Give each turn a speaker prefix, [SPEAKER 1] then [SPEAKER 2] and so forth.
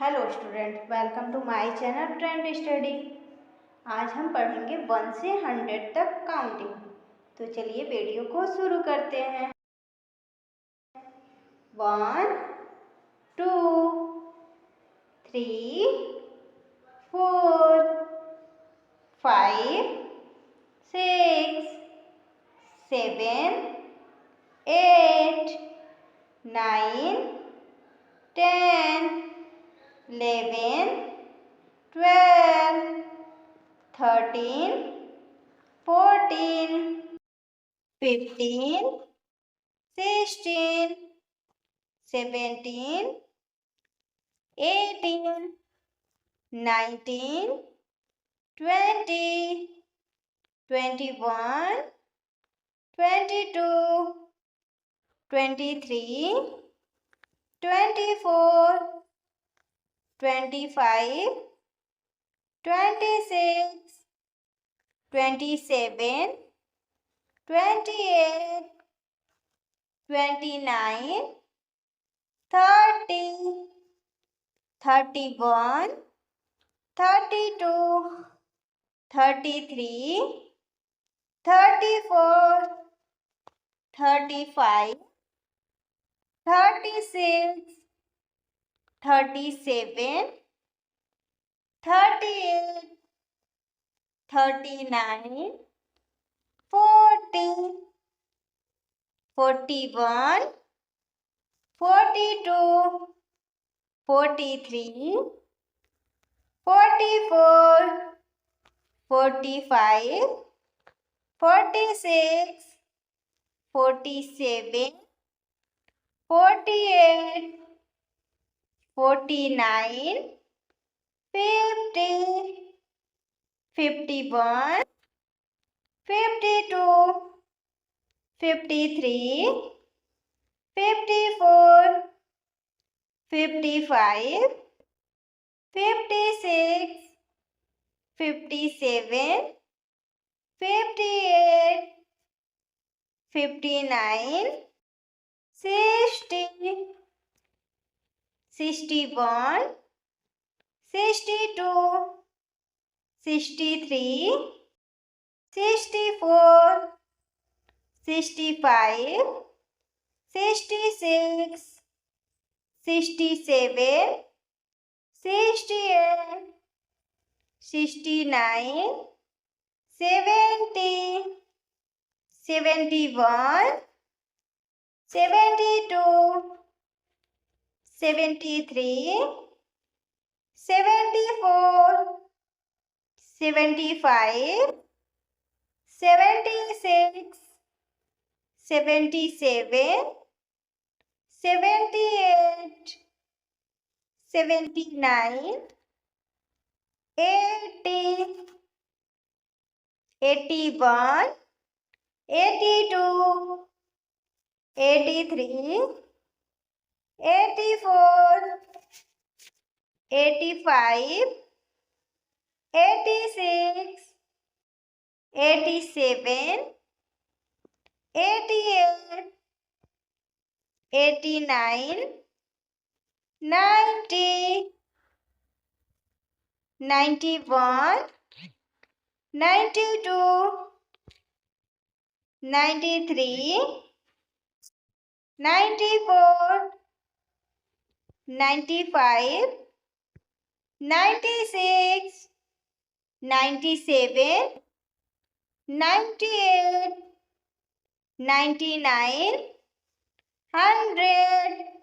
[SPEAKER 1] Hello student, welcome to my channel trend study. आज हम पढ़ेंगे 1 से 100 तक काउंटिंग। तो चलिए वीडियो को शुरू करते हैं। 1 2 3 4 5 6 7 8 9 10 11 12 13 14 15 16 17 18 19 20 21 22 23 24 25 26 27 28 29 30 31 32 33 34 35 36 37 38 39 40 41 42 43 44 45 46 47 48 49 50 51 52 53 54 55 56 57 58 59 60 61 62 63 64 65 66 67 68 69 70 71 72 73 74 75 76 77 78 79 80 81 82 83 84 85 86 87 88 89 90 91 92 93 94 95 96 97 98 99 100